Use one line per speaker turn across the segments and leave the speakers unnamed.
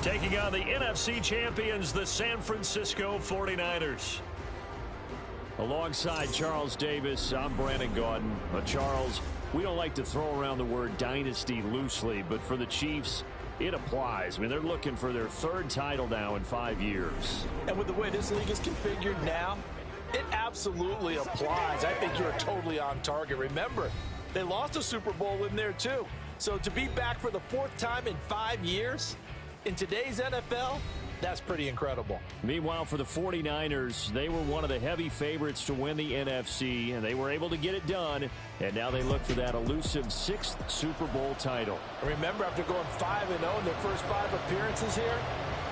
Taking on the NFC champions, the San Francisco 49ers. Alongside Charles Davis, I'm Brandon Gaudin. Charles, we don't like to throw around the word dynasty loosely, but for the Chiefs, it applies. I mean, they're looking for their third title now in 5 years.
And with the way this league is configured now, it absolutely applies. I think you're totally on target. Remember, they lost a Super Bowl in there too. So to be back for the fourth time in 5 years in today's NFL, that's pretty incredible.
Meanwhile, for the 49ers, they were one of the heavy favorites to win the NFC, and they were able to get it done. And now they look for that elusive 6th Super Bowl title.
Remember, after going 5-0 in their first 5 appearances here,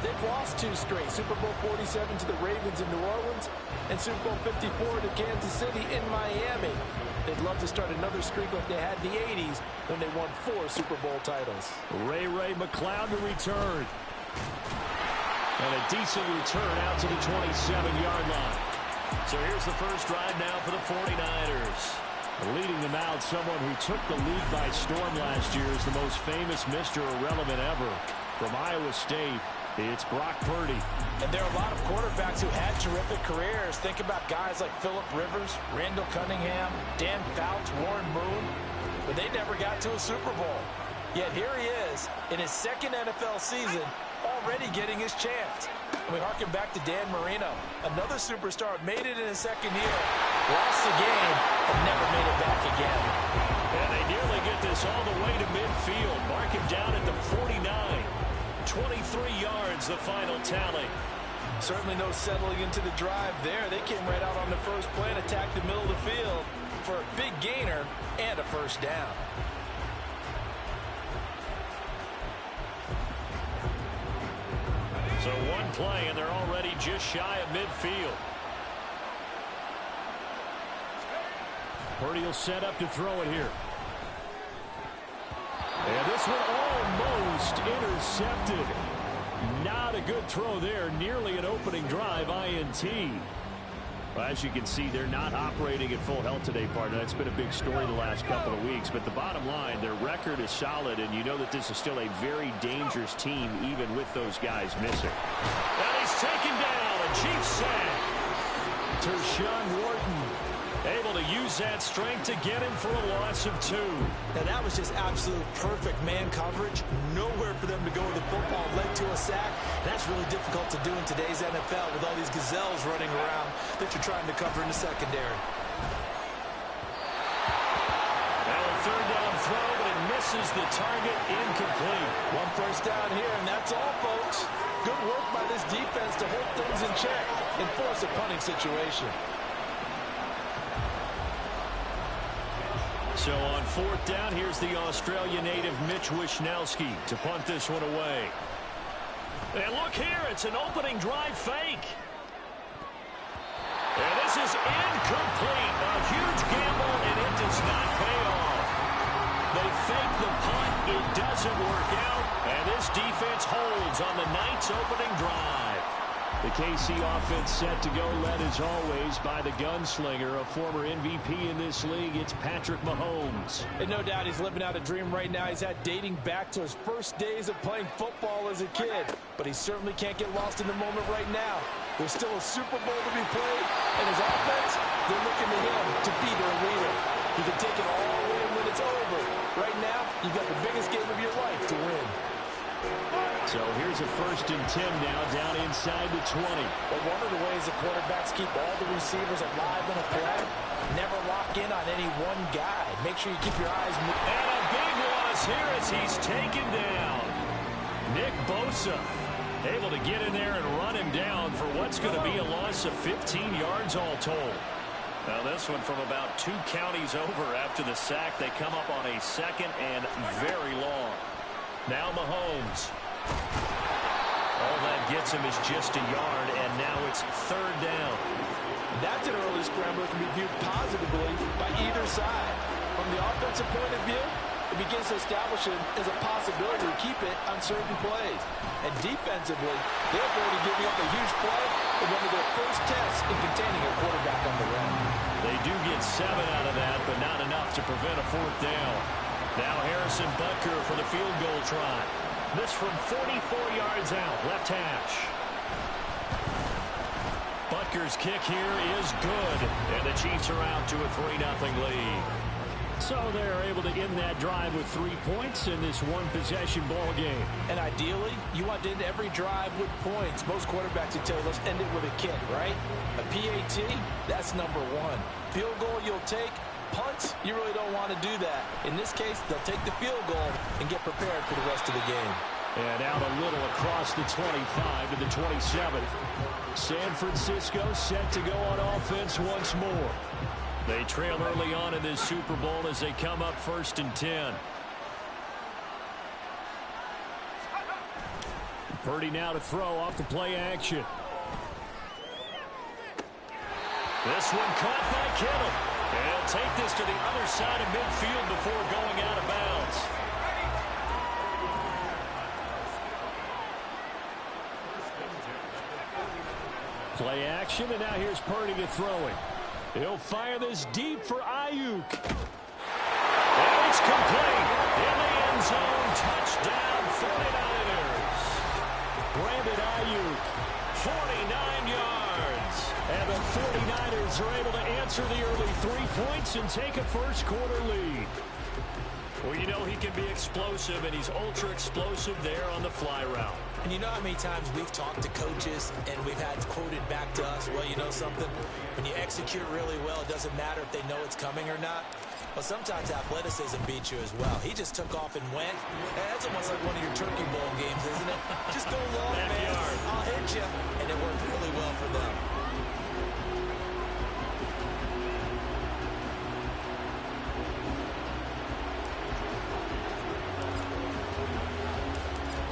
they've lost 2 straight. Super Bowl 47 to the Ravens in New Orleans and Super Bowl 54 to Kansas City in Miami. They'd love to start another streak like they had in the 80s when they won 4 Super Bowl titles.
Ray McCloud to return. And a decent return out to the 27-yard line. So here's the first drive now for the 49ers. Leading them out, someone who took the league by storm last year is the most famous Mr. Irrelevant ever. From Iowa State, it's Brock Purdy.
And there are a lot of quarterbacks who had terrific careers. Think about guys like Phillip Rivers, Randall Cunningham, Dan Fouts, Warren Moon. But they never got to a Super Bowl. Yet here he is in his second NFL season, already getting his chance. And we harken back to Dan Marino, another superstar, made it in his second year, lost the game, and never made it back again.
And they nearly get this all the way to midfield. Mark him down at the 49. 23 yards, the final tally.
Certainly no settling into the drive there. They came right out on the first play and attacked the middle of the field for a big gainer and a first down.
So one play, and they're already just shy of midfield. Purdy will set up to throw it here. And this one almost intercepted. Not a good throw there. Nearly an opening drive, INT. Well, as you can see, they're not operating at full health today, partner. That's been a big story the last couple of weeks. But the bottom line, their record is solid, and you know that this is still a very dangerous team, even with those guys missing. And he's taken down. A Chiefs sack. Tershawn Wharton able to use that strength to get him for a loss of 2.
Now that was just absolute perfect man coverage. Nowhere for them to go with the football. Led to a sack. That's really difficult to do in today's NFL with all these gazelles running around that you're trying to cover in the secondary.
Now a third down throw, but it misses the target. Incomplete.
One first down here, and that's all, folks. Good work by this defense to hold things in check and force a punting situation.
So on fourth down, here's the Australian native Mitch Wishnowsky to punt this one away. And look here, it's an opening drive fake. And this is incomplete. A huge gamble, and it does not pay off. They fake the punt. It doesn't work out. And this defense holds on the Knights' opening drive. The KC offense set to go, led as always by the gunslinger, a former MVP in this league. It's Patrick Mahomes.
And no doubt he's living out a dream right now. He's had dating back to his first days of playing football as a kid. But he certainly can't get lost in the moment right now. There's still a Super Bowl to be played, and his offense, they're looking to him to be their leader. He can take it all away when it's over. Right now, you've got the biggest game of your life to win.
So here's a 1st and 10 now, down inside the 20.
But one of the ways the quarterbacks keep all the receivers alive in a play, never lock in on any one guy. Make sure you keep your eyes moving.
And a big loss here as he's taken down. Nick Bosa able to get in there and run him down for what's going to be a loss of 15 yards all told. Now this one from about 2 counties over after the sack. They come up on a 2nd and very long. Now Mahomes. All that gets him is just a yard, and now it's 3rd down.
That's an early scramble that can be viewed positively by either side. From the offensive point of view, it begins to establish it as a possibility to keep it on certain plays. And defensively, they're already giving up a huge play in one of their first tests in containing a quarterback on the run.
They do get 7 out of that, but not enough to prevent a 4th down. Now Harrison Butker for the field goal try. This from 44 yards out, left hash. Butker's kick here is good, and the Chiefs are out to a 3-0 lead. So they're able to end that drive with 3 points in this one-possession ball game.
And ideally, you want to end every drive with points. Most quarterbacks would tell you, let's end it with a kick, right? A PAT, that's number one. Field goal you'll take. Punts, you really don't want to do that. In this case, they'll take the field goal and get prepared for the rest of the game.
And out a little across the 25 to the 27. San Francisco set to go on offense once more. They trail early on in this Super Bowl as they come up 1st and 10. Purdy now to throw off the play action. This one caught by Kittle. And he'll take this to the other side of midfield before going out of bounds. Play action, and now here's Purdy to throw it. He'll fire this deep for Ayuk. And it's complete. In the end zone, touchdown 49ers. Brandon Ayuk, 49 yards. And the 49ers are able to answer the early 3 points and take a first-quarter lead. Well, you know he can be explosive, and he's ultra-explosive there on the fly route.
And you know how many times we've talked to coaches and we've had quoted back to us, well, you know something? When you execute really well, it doesn't matter if they know it's coming or not. Well, sometimes athleticism beats you as well. He just took off and went. That's almost like one of your Turkey Bowl games, isn't it? Just go long, man. I'll hit you. And it worked really well for them.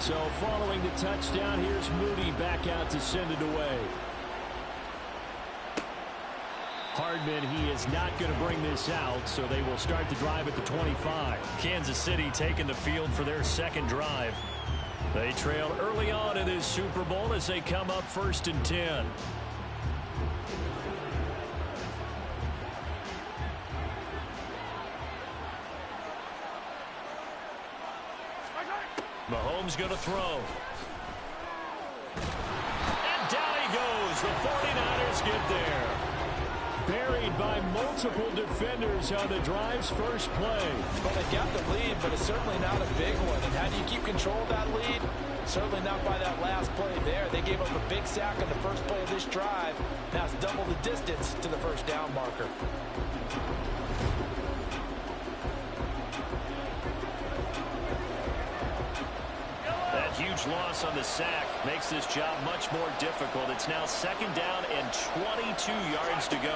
So following the touchdown, here's Moody back out to send it away. Hardman, he is not going to bring this out, so they will start the drive at the 25. Kansas City taking the field for their second drive. They trail early on in this Super Bowl as they come up 1st and 10. Mahomes going to throw. And down he goes. The 49ers get there. Buried by multiple defenders on the drive's first play.
Well, they got the lead, but it's certainly not a big one. And how do you keep control of that lead? Certainly not by that last play there. They gave up a big sack on the first play of this drive. Now it's double the distance to the first down marker.
Huge loss on the sack makes this job much more difficult. It's now 2nd down and 22 yards to go.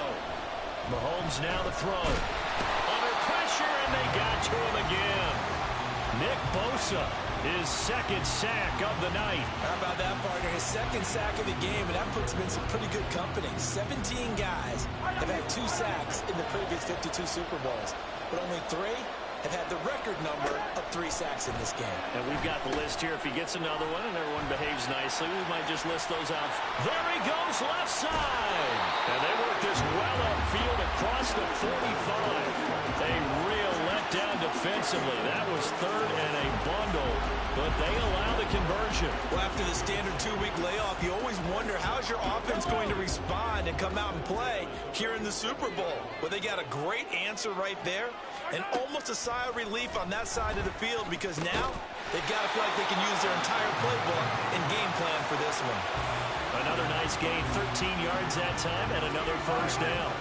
Mahomes now to throw. Under pressure, and they got to him again. Nick Bosa, his 2nd sack of the night.
How about that, partner? His 2nd sack of the game, and that puts him in some pretty good company. 17 guys have had 2 sacks in the previous 52 Super Bowls, but only 3 have had the record number of 3 sacks in this game.
And we've got the list here. If he gets another one and everyone behaves nicely, we might just list those out. There he goes, left side. And they work this well upfield across the 45. A real letdown defensively. That was 3rd and a bundle, but they allow the conversion.
Well, after the standard 2-week layoff, you always wonder how's your offense going to respond and come out and play here in the Super Bowl. Well, they got a great answer right there. And almost a sigh of relief on that side of the field because now they've got to feel like they can use their entire playbook and game plan for this one.
Another nice gain, 13 yards that time, and another first down.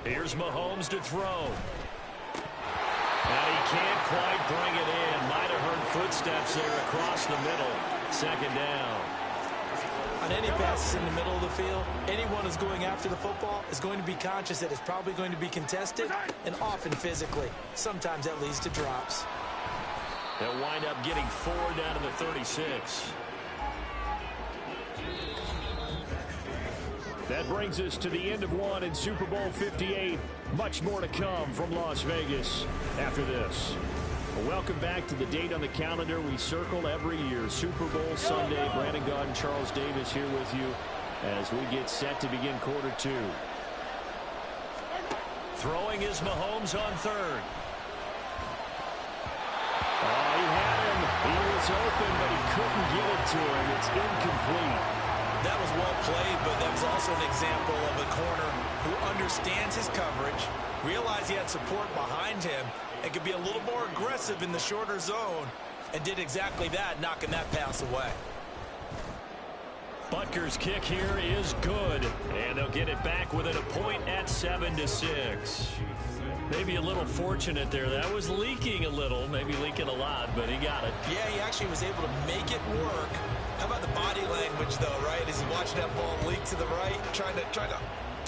Here's Mahomes to throw. And he can't quite bring it in. Might have heard footsteps there across the middle. 2nd down.
On any passes in the middle of the field, anyone who's going after the football is going to be conscious that it's probably going to be contested and often physically. Sometimes that leads to drops.
They'll wind up getting 4 down to the 36. That brings us to the end of one in Super Bowl 58. Much more to come from Las Vegas after this. Welcome back to the date on the calendar we circle every year, Super Bowl Sunday. Brandon Gaudin and Charles Davis here with you as we get set to begin quarter 2. Throwing is Mahomes on third. Oh, he had him. He was open, but he couldn't get it to him. It's incomplete.
That was well played, but that was also an example of a corner who understands his coverage, realized he had support behind him, and could be a little more aggressive in the shorter zone, and did exactly that, knocking that pass away.
Butker's kick here is good, and they'll get it back within a point at 7-6. Maybe a little fortunate there. That was leaking a little, maybe leaking a lot, but he got it.
Yeah, he actually was able to make it work. How about the body language, though, right? As he watched that ball leak to the right, trying to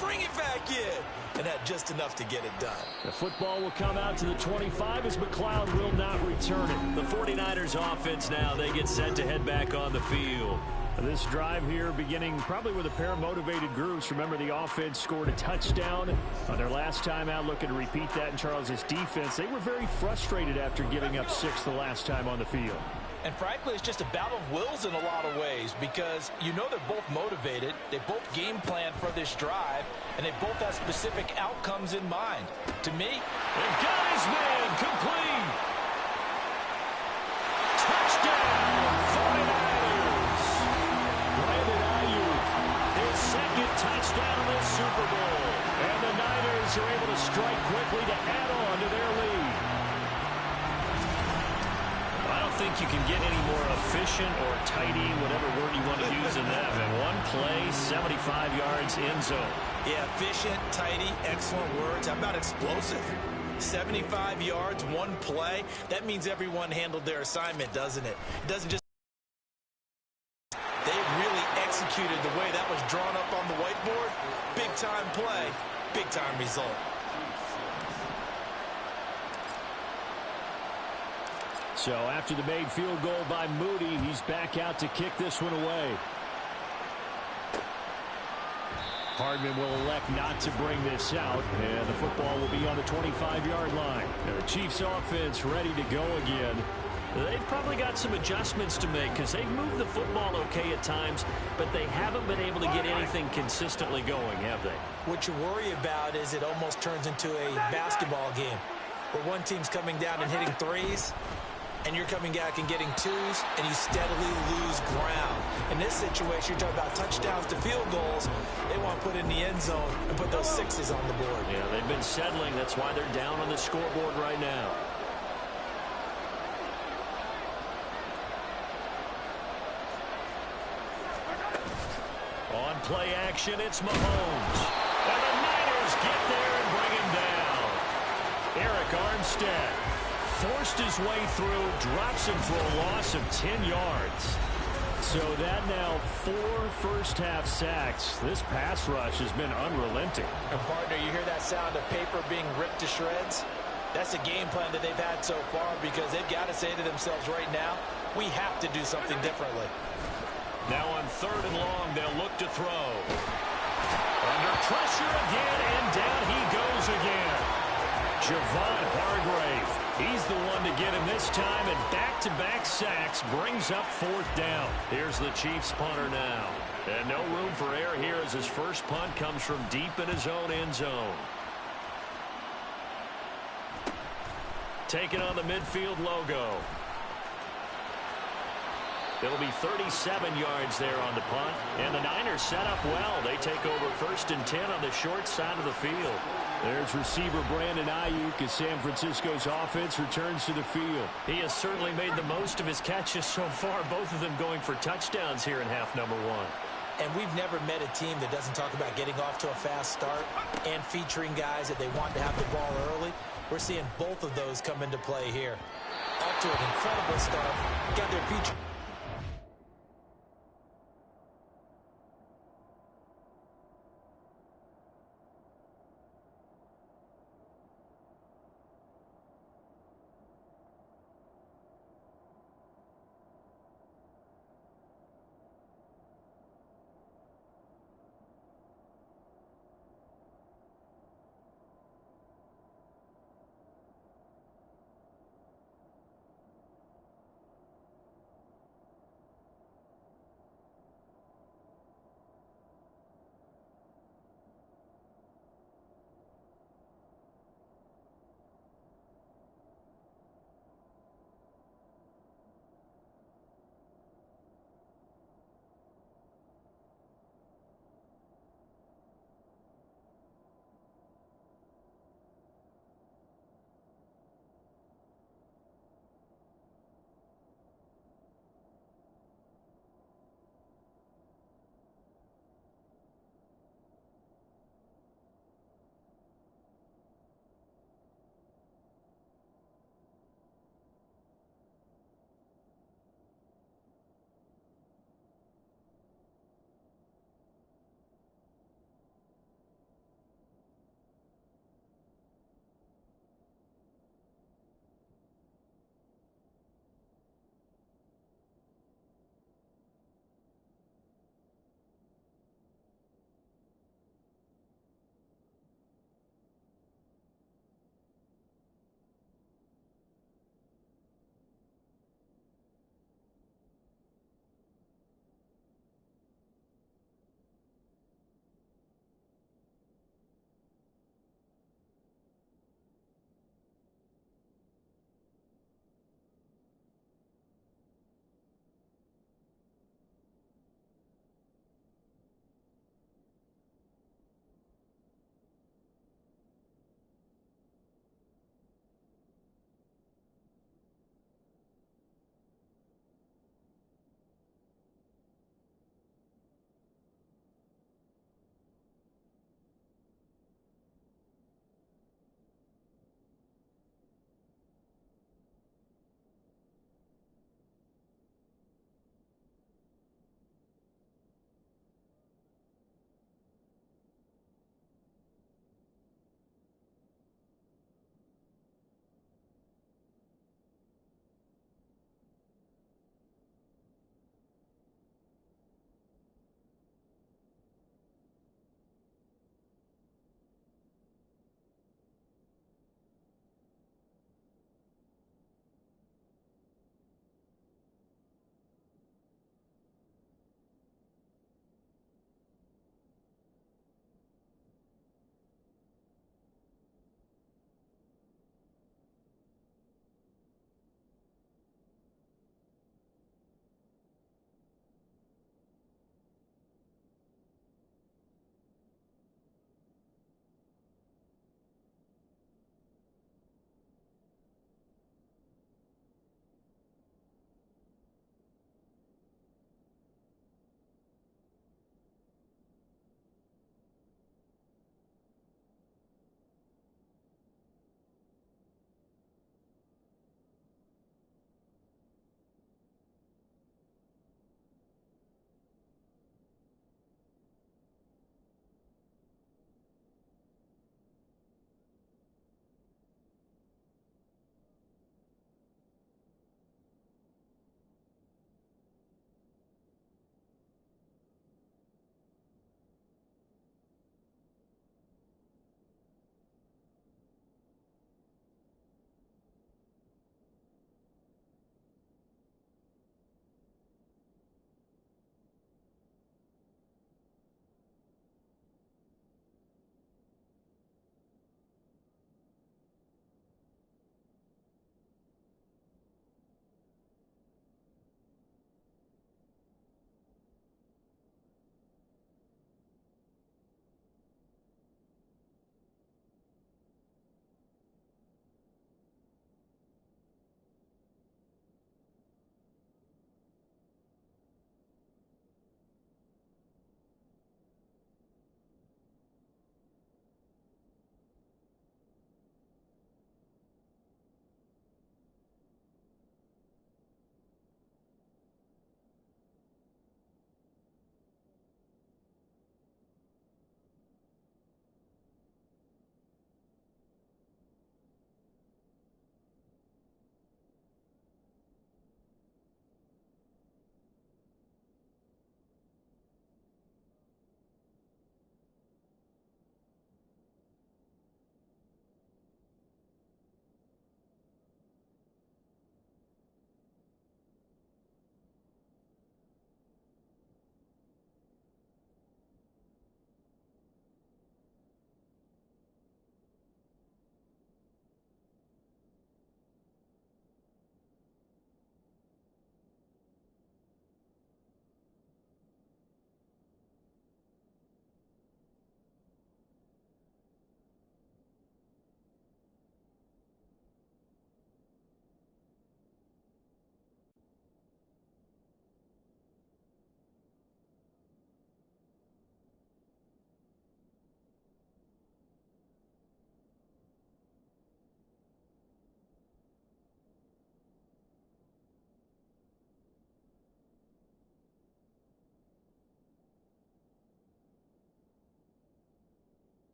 bring it back in, and had just enough to get it done.
The football will come out to the 25 as McLeod will not return it. The 49ers offense now, they get set to head back on the field. This drive here beginning probably with a pair of motivated groups. Remember, the offense scored a touchdown on their last time out, looking to repeat that in Charles's defense. They were very frustrated after giving up 6 the last time on the field.
And frankly, it's just a battle of wills in a lot of ways because you know they're both motivated, they both game plan for this drive, and they both have specific outcomes in mind. To me,
they've got his man complete. Touchdown, 49ers. Brandon Ayuk, his second touchdown in this Super Bowl. And the Niners are able to strike quickly to add on to their lead. I don't think you can get any more efficient or tidy, whatever word you want to use in that. And one play, 75 yards, end zone.
Yeah, efficient, tidy, excellent words. How about explosive? 75 yards, one play. That means everyone handled their assignment, doesn't it? It doesn't just... They really executed the way that was drawn up on the whiteboard. Big-time play, big-time result.
So after the made field goal by Moody, he's back out to kick this one away. Hardman will elect not to bring this out, and the football will be on the 25-yard line. And the Chiefs offense ready to go again. They've probably got some adjustments to make because they've moved the football okay at times, but they haven't been able to get anything consistently going, have they?
What you worry about is it almost turns into a basketball game where one team's coming down and hitting threes, and you're coming back and getting twos, and you steadily lose ground. In this situation, you're talking about touchdowns to field goals. They want to put in the end zone and put those sixes on the board.
Yeah, they've been settling. That's why they're down on the scoreboard right now. On play action, it's Mahomes. And the Niners get there and bring him down. Eric Armstead forced his way through, drops him for a loss of 10 yards. So that now 4 first-half sacks. This pass rush has been unrelenting.
And partner, you hear that sound of paper being ripped to shreds? That's a game plan that they've had so far because they've got to say to themselves right now, we have to do something differently.
Now on 3rd and long, they'll look to throw. Under pressure again, and down he goes again. Javon Hargrave. He's the one to get him this time, and back-to-back sacks brings up 4th down. Here's the Chiefs punter now. And no room for error here as his first punt comes from deep in his own end zone. Taking on the midfield logo. It'll be 37 yards there on the punt. And the Niners set up well. They take over 1st and 10 on the short side of the field. There's receiver Brandon Ayuk as San Francisco's offense returns to the field. He has certainly made the most of his catches so far, both of them going for touchdowns here in half number 1.
And we've never met a team that doesn't talk about getting off to a fast start and featuring guys that they want to have the ball early. We're seeing both of those come into play here. Off to an incredible start. Got their feature.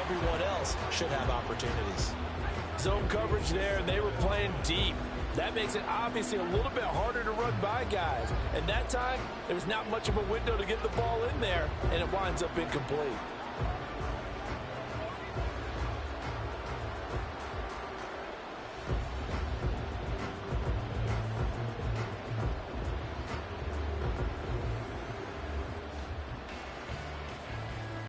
everyone else should have opportunities.
Zone coverage there, and they were playing deep. That makes it obviously a little bit harder to run by guys. And that time, there was not much of a window to get the ball in there, and it winds up incomplete.